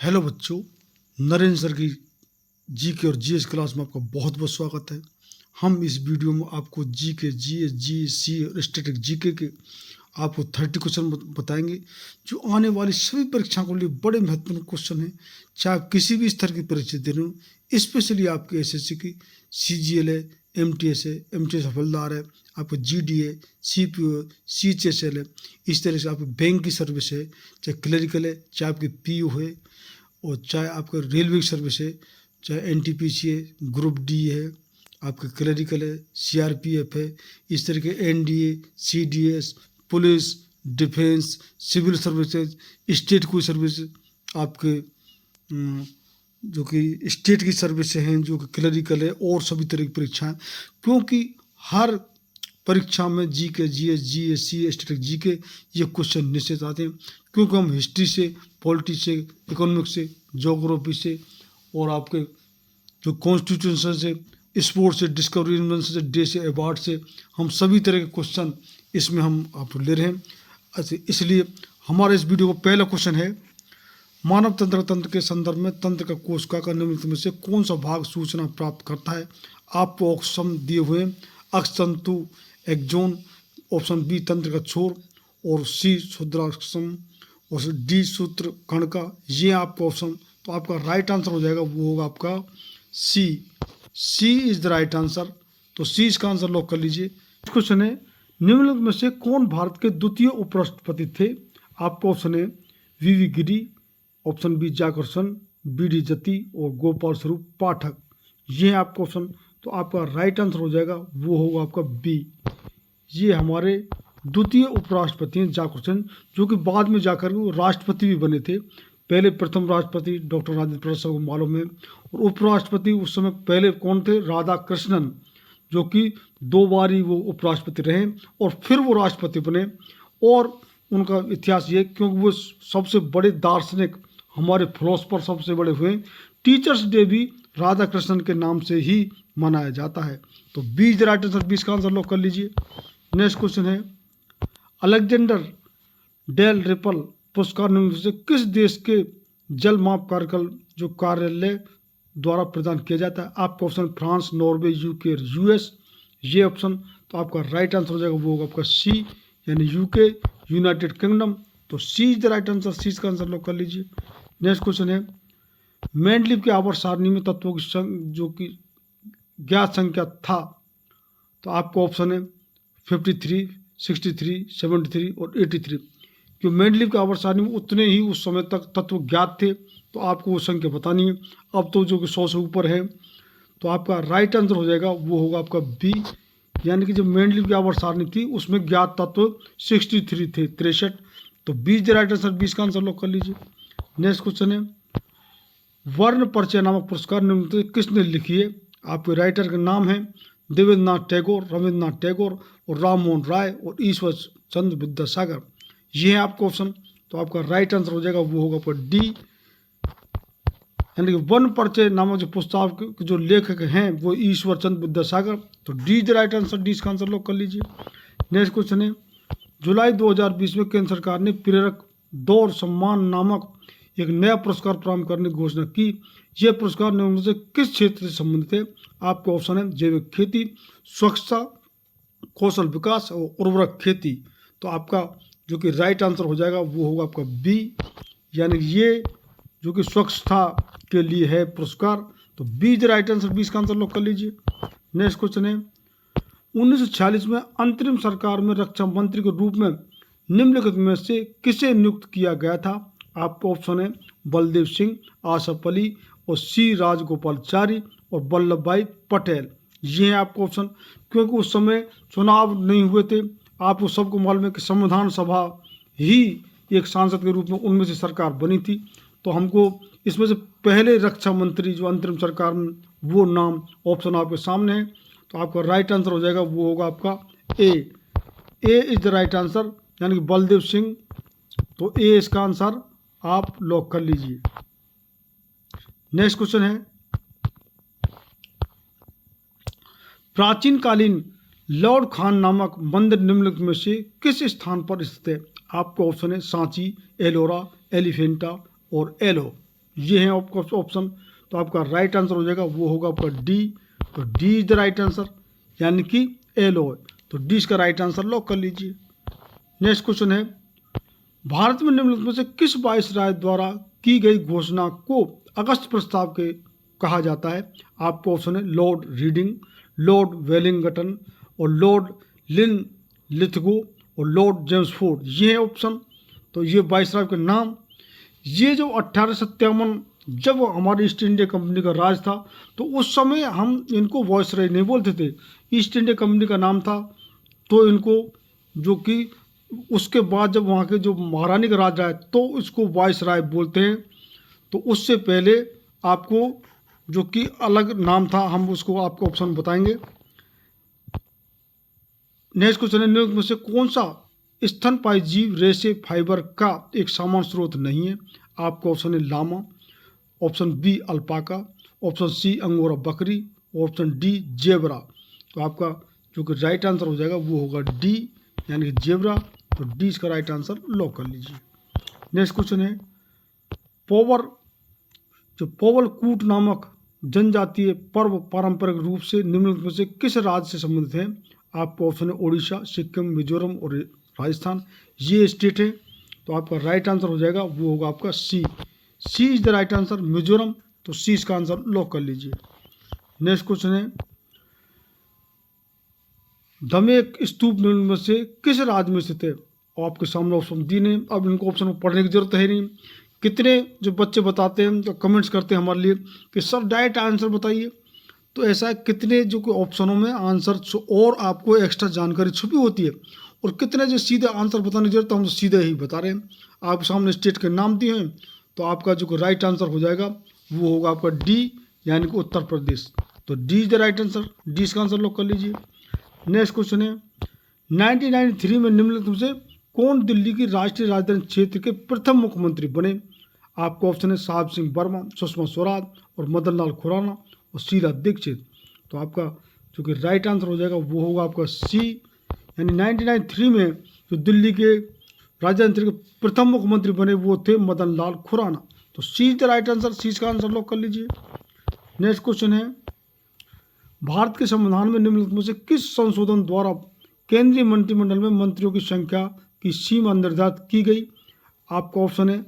Hello बच्चों, Narendra sir की GK और जीएस क्लास में आपका बहुत बहुत स्वागत है। हम इस वीडियो में आपको जीके, जीएस, जीएससी और स्टैटिक जीके के आपको 30 क्वेश्चन बताएंगे जो आने वाली सभी परीक्षाओं के लिए बड़े महत्वपूर्ण क्वेश्चन हैं। चाहे आप किसी भी स्तर की परीक्षा दे रहे हो, स्पेशली आपके एसएससी की, सीजीएल है, एमटीएस है, एमटीएस हवलदार है, आपको जीडी है, सीपीओ है, सीएचएसएल है, इस तरह से आपकी बैंक की सर्विस है, चाहे क्लरिकल है, चाहे आपकी पीओ है, और चाहे आपका रेलवे सर्विस है, चाहे एनटीपीसी है, ग्रुप डी है, आपका क्लरिकल है, सीआरपीएफ है, इस तरह के NDA, CDS, police, defence, civil services, state की सर्विस, आपके जो कि स्टेट की सर्विस हैं, जो कि क्लरिकल है, और सभी तरह की परीक्षाएं, क्योंकि हर परीक्षा में GK, GS, GSC, static GK ये क्वेश्चन निश्चित आते हैं, क्योंकि हम हिस्ट्री से, पॉलिटी से, इकोनॉमिक्स से, ज्योग्राफी से, और आपके जो कॉन्स्टिट्यूशन से, स्पोर्ट्स से, डिस्कवरी इन्वेंशन से, डे से, अवार्ड से, हम सभी तरह के क्वेश्चन इसमें हम आप ले रहे हैं। अच्छा, इसलिए हमारे इस वीडियो का पहला क्वेश्चन है, मानव तंत्र के संदर्भ में तंत्र का कोशिका का निम्नलिखित में से कौन सा भाग सूचना प्राप्त करता है। आपको ऑप्शन दिए हुए हैं, अक्षतंतु, एक्सोन, ऑप्शन बी तंत्र का छोर, और सी क्षुद्राक्षम, और डी सूत्र कणिका। ये आपका ऑप्शन, तो आपका राइट आंसर हो जाएगा, वो होगा आपका सी इज द राइट आंसर। तो सी इसका आंसर लॉक कर लीजिए। क्वेश्चन है, निम्नलिखित में से कौन भारत के द्वितीय उपराष्ट्रपति थे। आपका ऑप्शन है वीवी गिरी, ऑप्शन बी जाकरसन, बीडी जति, और गोपाल स्वरूप पाठक। ये है आपका ऑप्शन, तो आपका राइट आंसर हो जाएगा, वो होगा आपका बी। ये हमारे द्वितीय उपराष्ट्रपति हैं जाकरसन, जो कि बाद में जाकर वो राष्ट्रपति भी बने थे। पहले प्रथम राष्ट्रपति डॉक्टर राजेंद्र प्रसाद को मालूम है, और उपराष्ट्रपति उस समय पहले कौन थे, राधा कृष्णन, जो कि 2 बार ही वो उपराष्ट्रपति रहे और फिर वो राष्ट्रपति बने। और उनका इतिहास ये, क्योंकि वो सबसे बड़े दार्शनिक, हमारे फिलोसफर सबसे बड़े हुए। टीचर्स डे भी राधा कृष्णन के नाम से ही मनाया जाता है। तो 20 राइट आंसर, 20 का आंसर लॉक कर लीजिए। नेक्स्ट क्वेश्चन है, अलेक्जेंडर डेल रिपल पुरस्कार निम्न से किस देश के जल माप कार्यक्रम जो कार्यालय द्वारा प्रदान किया जाता है। आपका ऑप्शन फ्रांस, नॉर्वे, यूके और यूएस। ये ऑप्शन, तो आपका राइट आंसर हो जाएगा, वो होगा आपका सी, यानी यूके, यूनाइटेड किंगडम। तो सी इज द राइट आंसर, सी का आंसर लॉक कर लीजिए। नेक्स्ट क्वेश्चन है, मेंडलीव के आवर्त सारणी में तत्वों की जो कि ज्ञात संख्या था। तो आपका ऑप्शन है 53, 63, 73 और 83। क्योंकि मेंडलीव के आवर्त सारणी में उतने ही उस समय तक तत्व ज्ञात थे, तो आपको वो संख्या बतानी है। अब तो जो कि 100 से ऊपर है, तो आपका राइट आंसर हो जाएगा, वो होगा आपका बी, यानी कि जो मेंडलीव की आवर्त सारणी थी उसमें ज्ञात तत्व 63 थे, 63। तो 20 राइट आंसर, 20 का आंसर लॉक कर लीजिए। नेक्स्ट क्वेश्चन है, वर्ण परिचय नामक पुरस्कार निम्न किसने लिखी है। आपके राइटर का नाम है देवेंद्रनाथ टैगोर, रविंद्रनाथ टैगोर, और राम मोहन राय, और ईश्वर चंद्र विद्यासागर। ये है आपका ऑप्शन, तो आपका राइट आंसर हो जाएगा, वो होगा आपका डी, यानी कि वर्ण परिचय नामक जो पुस्तक के जो लेखक हैं वो ईश्वर चंद्र विद्यासागर। तो D the right answer, D का आंसर लॉक कर लीजिए। नेक्स्ट क्वेश्चन है, जुलाई 2020 में केंद्र सरकार ने प्रेरक दौर सम्मान नामक एक नया पुरस्कार प्रारंभ करने की घोषणा की। यह पुरस्कार निम्न से किस क्षेत्र से संबंधित है। आपका ऑप्शन है जैविक खेती, स्वच्छता, कौशल विकास और उर्वरक खेती। तो आपका जो कि राइट आंसर हो जाएगा, वो होगा आपका बी, यानी ये जो कि स्वच्छता के लिए है पुरस्कार। तो 20 राइट आंसर, 20 का आंसर लॉक कर लीजिए। नेक्स्ट क्वेश्चन है, 1946 में अंतरिम सरकार में रक्षा मंत्री के रूप में निम्नलिखित में से किसे नियुक्त किया गया था। आपका ऑप्शन है बलदेव सिंह, आसफ अली, और सी राजगोपालाचारी, और वल्लभ भाई पटेल। ये है आपका ऑप्शन, क्योंकि उस समय चुनाव नहीं हुए थे। आपको सबको मालूम है कि संविधान सभा ही एक सांसद के रूप में उनमें से सरकार बनी थी। तो हमको इसमें से पहले रक्षा मंत्री जो अंतरिम सरकार में, वो नाम ऑप्शन आपके सामने है। तो आपका राइट आंसर हो जाएगा, वो होगा आपका ए इज द राइट आंसर, यानी कि बलदेव सिंह। तो ए इसका आंसर आप लॉक कर लीजिए। नेक्स्ट क्वेश्चन है, प्राचीन कालीन लॉर्ड खान नामक मंदिर निम्नलिखित में से किस स्थान पर स्थित है। आपका ऑप्शन है सांची, एलोरा, एलिफेंटा और एलो। ये है आपका ऑप्शन। तो आपका राइट आंसर हो जाएगा वो होगा आपका डी। तो D is the right answer, यानी कि एलओए। तो डी इसका राइट आंसर लॉक कर लीजिए। नेक्स्ट क्वेश्चन है, भारत में निम्नलिखित में से किस वायसराय द्वारा की गई घोषणा को अगस्त प्रस्ताव के कहा जाता है? आपको ऑप्शन है लॉर्ड रीडिंग, लॉर्ड वेलिंगटन और लॉर्ड लिन लिथगो और लॉर्ड जेम्सफोर्ड। ये है ऑप्शन। तो ये वायसराय के नाम, ये जो 1857 जब हमारी ईस्ट इंडिया कंपनी का राज था, तो उस समय हम इनको वायसराय नहीं बोलते थे, ईस्ट इंडिया कंपनी का नाम था। तो इनको जो कि उसके बाद जब वहाँ के जो महारानी का राज आया तो इसको वायसराय बोलते हैं। तो उससे पहले आपको जो कि अलग नाम था, हम उसको आपको ऑप्शन बताएंगे। नेक्स्ट क्वेश्चन है, निम्नलिखित में से कौन सा स्तनपायी जीव रेशे फाइबर का एक सामान्य स्रोत नहीं है? आपको ऑप्शन है llama, option B alpaca, option C angora बकरी, ऑप्शन डी जेबरा। तो आपका जो कि राइट आंसर हो जाएगा वो होगा डी, यानी कि जेबरा। तो डी इसका राइट आंसर लॉक कर लीजिए। नेक्स्ट क्वेश्चन है, पोवल कूट नामक जनजातीय पर्व पारंपरिक रूप से निम्नलिखित में से किस राज्य से संबंधित है? आपको ऑप्शन है ओडिशा, सिक्किम, मिजोरम और राजस्थान। ये स्टेट है। तो आपका राइट आंसर हो जाएगा वो होगा आपका C. C is the right answer, Mizoram. तो सी इसका आंसर लॉक कर लीजिए। नेक्स्ट क्वेश्चन है, धमेक स्तूप निम्न में से किस राज्य में स्थित है? आपके सामने ऑप्शन दी ने, अब इनको ऑप्शन को पढ़ने की जरूरत है नहीं। कितने जो बच्चे बताते हैं तो कमेंट्स करते हैं हमारे लिए कि सर डायरेक्ट आंसर बताइए। तो ऐसा है, कितने जो कि ऑप्शनों में आंसर और आपको एक्स्ट्रा जानकारी छुपी होती है, और कितने जो सीधे आंसर बताने की जरूरत, तो हम तो सीधे ही बता रहे हैं। आपके सामने स्टेट के नाम दिए हैं। तो आपका जो राइट आंसर हो जाएगा वो होगा आपका डी, यानी कि उत्तर प्रदेश। तो D is the right answer, D इसका आंसर लॉक कर लीजिए। नेक्स्ट क्वेश्चन है, 1993 में निम्नलिखित में से कौन दिल्ली की राष्ट्रीय राजधानी क्षेत्र के प्रथम मुख्यमंत्री बने? आपको ऑप्शन है साहब सिंह वर्मा, सुषमा स्वराज और मदन लाल खुराना और शीला दीक्षित। तो आपका जो कि राइट आंसर हो जाएगा वो होगा आपका सी, यानी 1993 में जो दिल्ली के राजधानी क्षेत्र के प्रथम मुख्यमंत्री बने वो थे मदन लाल खुराना। तो सी इज द राइट आंसर, सी का आंसर लॉक कर लीजिए। नेक्स्ट क्वेश्चन है, भारत के संविधान में निम्नलिखित में से किस संशोधन द्वारा केंद्रीय मंत्रिमंडल में मंत्रियों की संख्या की सीमा निर्धारित की गई? आपका ऑप्शन है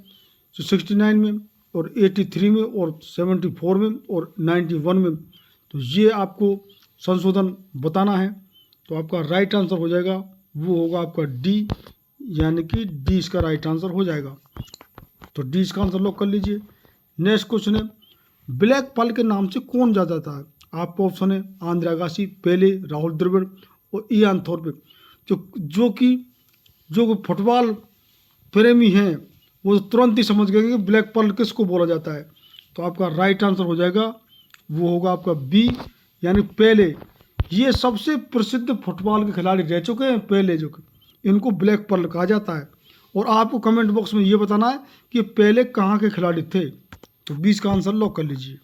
69 में और 83 में और 74 में और 91 में। तो ये आपको संशोधन बताना है। तो आपका राइट आंसर हो जाएगा वो होगा आपका डी, यानी कि डी इसका राइट आंसर हो जाएगा। तो डी इसका आंसर लॉक कर लीजिए। नेक्स्ट क्वेश्चन है, ब्लैक पर्ल के नाम से कौन जाता था? आपका ऑप्शन है आंद्रे अगासी, पेले, राहुल द्रविड़ और इयान थॉर्पे। जो फुटबॉल प्रेमी हैं वो तुरंत ही समझ गए कि ब्लैक पर्ल किसको बोला जाता है। तो आपका राइट आंसर हो जाएगा वो होगा आपका बी, यानी पेले। ये सबसे प्रसिद्ध फुटबॉल के खिलाड़ी रह चुके हैं पेले, जो इनको ब्लैक पर्ल कहा जाता है। और आपको कमेंट बॉक्स में ये बताना है कि पेले कहाँ के खिलाड़ी थे। तो 20 का आंसर लॉक कर लीजिए।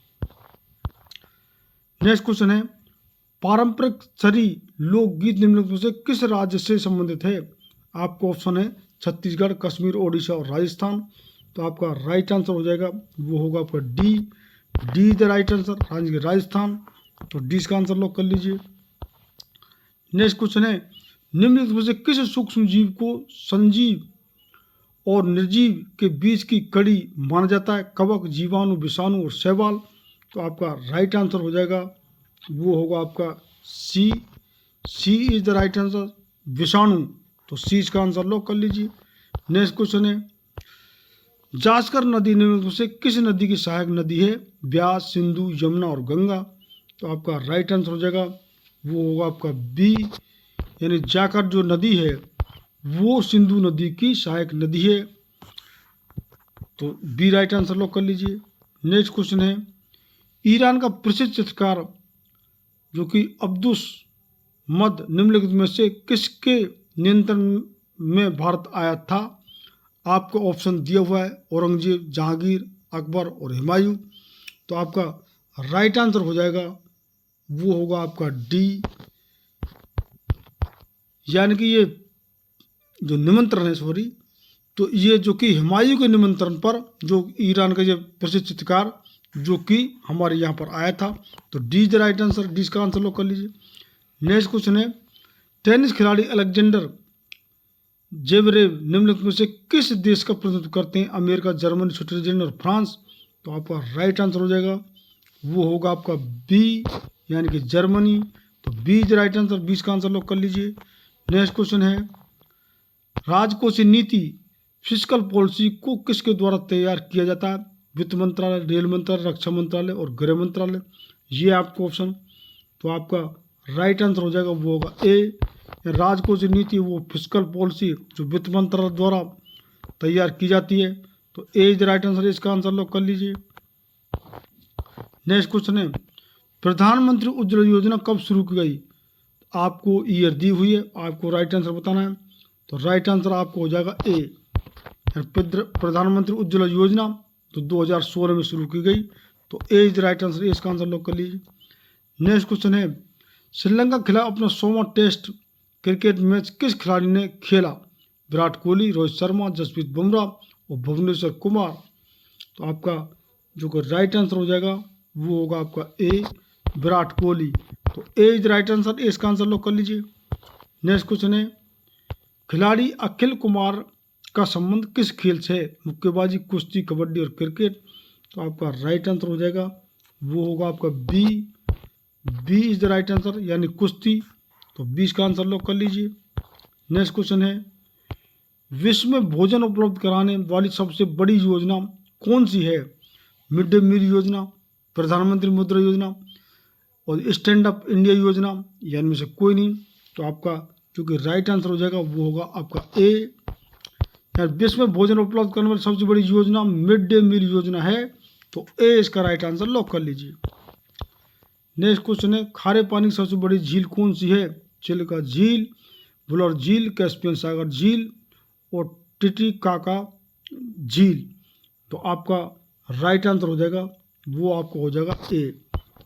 नेक्स्ट क्वेश्चन है, पारंपरिक छड़ी लोकगीत निम्नलिखित में से किस राज्य से संबंधित है? आपको ऑप्शन है छत्तीसगढ़, कश्मीर, ओडिशा और राजस्थान। तो आपका राइट आंसर हो जाएगा वो होगा आपका D, D the right answer, Rajasthan. तो डी इसका आंसर लॉक कर लीजिए। नेक्स्ट क्वेश्चन है, निम्नलिखित में से किस सूक्ष्म जीव को संजीव और निर्जीव के बीच की कड़ी माना जाता है? कवक, जीवाणु, विषाणु और शैवाल। तो आपका राइट आंसर हो जाएगा वो होगा आपका C, C is the right answer, विषाणु। तो सी इसका आंसर लॉक कर लीजिए। नेक्स्ट क्वेश्चन है, जास्कर नदी निम्नलिखित में से किस नदी की सहायक नदी है? ब्यास, सिंधु, यमुना और गंगा। तो आपका राइट आंसर हो जाएगा वो होगा आपका बी, यानी जाकर जो नदी है वो सिंधु नदी की सहायक नदी है। तो बी राइट आंसर लॉक कर लीजिए। नेक्स्ट क्वेश्चन है, ईरान का प्रसिद्ध चित्रकार जो कि अब्दुस मद निम्नलिखित में से किसके नियंत्रण में भारत आया था? आपको ऑप्शन दिया हुआ है औरंगजेब, जहांगीर, अकबर और हुमायूं। तो आपका राइट आंसर हो जाएगा वो होगा आपका डी, यानी कि ये जो निमंत्रण है, सॉरी, तो ये जो कि हुमायूं के निमंत्रण पर जो ईरान का ये प्रसिद्ध चित्रकार जो कि हमारे यहाँ पर आया था। तो D is the right answer, D इसका आंसर लोग कर लीजिए। नेक्स्ट क्वेश्चन है, टेनिस खिलाड़ी अलेक्जेंडर जेवरेव निम्नलिखित में से किस देश का प्रतिनिधित्व करते हैं? अमेरिका, जर्मनी, स्विट्जरलैंड और फ्रांस। तो आपका राइट आंसर हो जाएगा, वो होगा आपका बी यानी कि जर्मनी। तो बी इज राइट आंसर, 20 का आंसर लोग कर लीजिए। नेक्स्ट क्वेश्चन है, राजकोषीय नीति फिस्कल पॉलिसी को किसके द्वारा तैयार किया जाता है? वित्त मंत्रालय, रेल मंत्रालय, रक्षा मंत्रालय और गृह मंत्रालय। ये आपको ऑप्शन, तो आपका राइट आंसर हो जाएगा, वो होगा ए। राजकोषीय नीति वो फिस्कल पॉलिसी जो वित्त मंत्रालय द्वारा तैयार की जाती है। तो ए इज राइट आंसर, इसका आंसर लोग कर लीजिए। नेक्स्ट क्वेश्चन है, प्रधानमंत्री उज्ज्वला योजना कब शुरू की गई? आपको ईयर दी हुई है, आपको राइट आंसर बताना है। तो राइट आंसर आपको हो जाएगा ए। प्रधानमंत्री उज्ज्वला योजना तो 2016 में शुरू की गई। तो ए इज राइट आंसर, इसका आंसर लोग कर लीजिए। नेक्स्ट क्वेश्चन है, श्रीलंका के खिलाफ अपना 100वां टेस्ट क्रिकेट मैच किस खिलाड़ी ने खेला? विराट कोहली, रोहित शर्मा, जसप्रीत बुमराह और भुवनेश्वर कुमार। तो आपका जो राइट आंसर हो जाएगा वो होगा आपका ए, विराट कोहली। तो ए इज राइट आंसर, इसका आंसर लोग कर लीजिए। नेक्स्ट क्वेश्चन है, खिलाड़ी अखिल कुमार का संबंध किस खेल से है? मुक्केबाजी, कुश्ती, कबड्डी और क्रिकेट। तो आपका राइट आंसर हो जाएगा, वो होगा आपका B. B is the right answer यानी कुश्ती। तो 20 का आंसर लोग कर लीजिए। नेक्स्ट क्वेश्चन है, विश्व में भोजन उपलब्ध कराने वाली सबसे बड़ी योजना कौन सी है? मिड डे मील योजना, प्रधानमंत्री मुद्रा योजना और स्टैंड अप इंडिया योजना, या इनमें से कोई नहीं। तो आपका जो कि राइट आंसर हो जाएगा वो होगा आपका ए। यार विश्व में भोजन उपलब्ध करने वाली सबसे बड़ी योजना मिड डे मील योजना है। तो ए इसका राइट आंसर लॉक कर लीजिए। नेक्स्ट क्वेश्चन है, खारे पानी की सबसे बड़ी झील कौन सी है? चिल्का झील, वुलर झील, कैस्पियन सागर झील और टिटिकाका झील। तो आपका राइट आंसर हो जाएगा, वो आपको हो जाएगा ए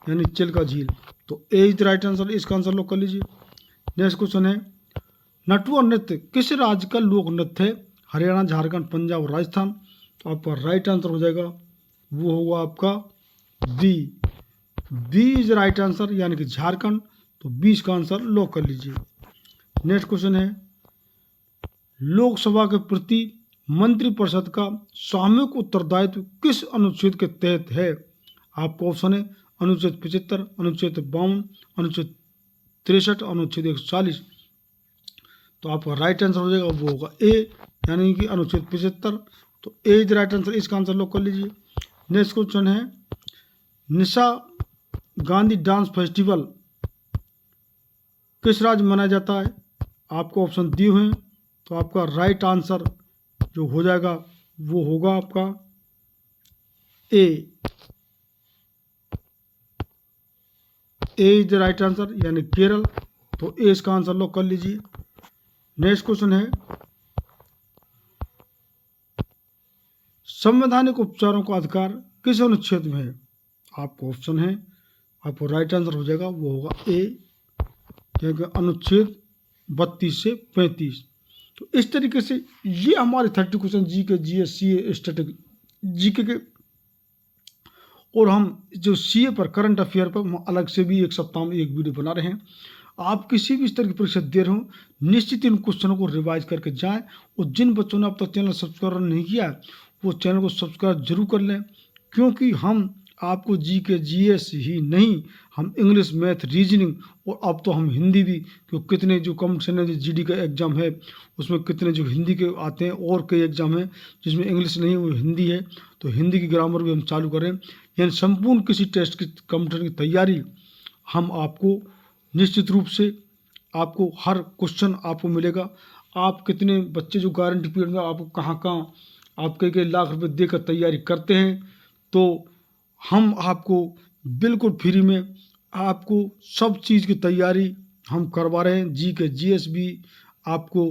यानी चिल्का झील। तो ए इज द राइट आंसर, इसका आंसर लोग कर लीजिए। नेक्स्ट क्वेश्चन है, नटुआ नृत्य किस राज्य का लोक नृत्य है? हरियाणा, झारखंड, पंजाब और राजस्थान। तो आपका राइट आंसर हो जाएगा, वो होगा आपका B. B is right answer यानी कि झारखंड। तो 20 का आंसर लॉक कर लीजिए। नेक्स्ट क्वेश्चन है, लोकसभा के प्रति मंत्रिपरिषद का सामूहिक उत्तरदायित्व किस अनुच्छेद के तहत है? आपको ऑप्शन है अनुच्छेद 75, अनुच्छेद 52, अनुच्छेद 63, अनुच्छेद 140। तो आपका राइट आंसर हो जाएगा, वो होगा ए यानी कि अनुच्छेद 75। तो ए इज राइट आंसर, इसका आंसर लॉक कर लीजिए। नेक्स्ट क्वेश्चन है, निशा गांधी डांस फेस्टिवल किस राज्य में मनाया जाता है? आपको ऑप्शन दिए हुए हैं। तो आपका राइट आंसर जो हो जाएगा वो होगा आपका ए। ए इज द राइट आंसर यानी केरल। तो ए इसका आंसर लॉक कर लीजिए। नेक्स्ट क्वेश्चन है, संवैधानिक उपचारों का अधिकार किस अनुच्छेद में है? आपको ऑप्शन है, आपको राइट आंसर हो जाएगा, वो होगा ए क्योंकि अनुच्छेद 32 से 35। तो इस तरीके से ये हमारे 30 क्वेश्चन जी के, जी एस, सी ए, स्टैटिक जी के और हम जो सी ए पर, करंट अफेयर पर हम अलग से भी एक सप्ताह में एक वीडियो बना रहे हैं। आप किसी भी इस तरह की परीक्षा दे रहे हो, निश्चित इन क्वेश्चनों को रिवाइज करके जाएं। और जिन बच्चों ने अब तक चैनल सब्सक्राइब नहीं किया है वो चैनल को सब्सक्राइब जरूर कर लें, क्योंकि हम आपको जी के, जी एस ही नहीं, हम इंग्लिश, मैथ, रीजनिंग और अब तो हम हिंदी भी, क्योंकि कितने जो कॉम्पिटिशन है, जी डी का एग्ज़ाम है उसमें कितने जो हिंदी के आते हैं और कई एग्ज़ाम हैं जिसमें इंग्लिश नहीं वो हिंदी है। तो हिंदी की ग्रामर भी हम चालू करें, यानी संपूर्ण किसी टेस्ट की कॉम्पिटिशन की तैयारी हम आपको निश्चित रूप से आपको हर क्वेश्चन आपको मिलेगा। आप कितने बच्चे जो गारंटी पीरियड में आपको कहाँ कहाँ आप कई लाख रुपए देकर तैयारी करते हैं, तो हम आपको बिल्कुल फ्री में आपको सब चीज़ की तैयारी हम करवा रहे हैं। जी के, जी एस भी आपको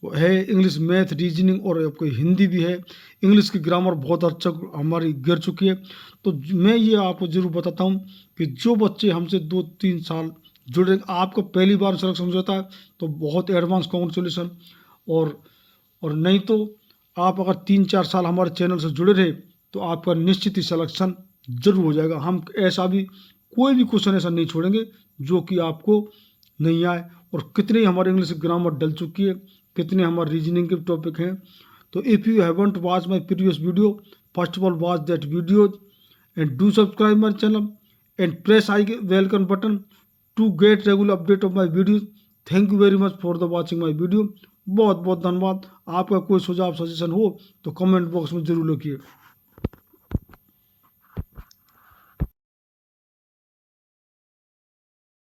है, इंग्लिश, मैथ, रीजनिंग और आपको हिंदी भी है। इंग्लिश की ग्रामर बहुत अच्छा हमारी गिर चुकी है। तो मैं ये आपको ज़रूर बताता हूँ कि जो बच्चे हमसे 2-3 साल जुड़े, आपको पहली बार सिलेक्शन हो जाता है तो बहुत एडवांस कॉन्ग्रेचुलेसन। और नहीं तो आप अगर 3-4 साल हमारे चैनल से जुड़े रहे तो आपका निश्चित ही सिलेक्शन जरूर हो जाएगा। हम ऐसा भी कोई भी क्वेश्चन ऐसा नहीं छोड़ेंगे जो कि आपको नहीं आए। और कितने हमारे इंग्लिश ग्रामर डल चुकी है, कितने हमारे रीजनिंग के टॉपिक हैं। तो if you haven't watch my previous video, first of all watch that video and do subscribe my channel and press welcome button to get regular update of my videos. Thank you very much for the watching my video. बहुत बहुत धन्यवाद। आपका कोई सुझाव suggestion हो तो comment box में जरूर लिखिए।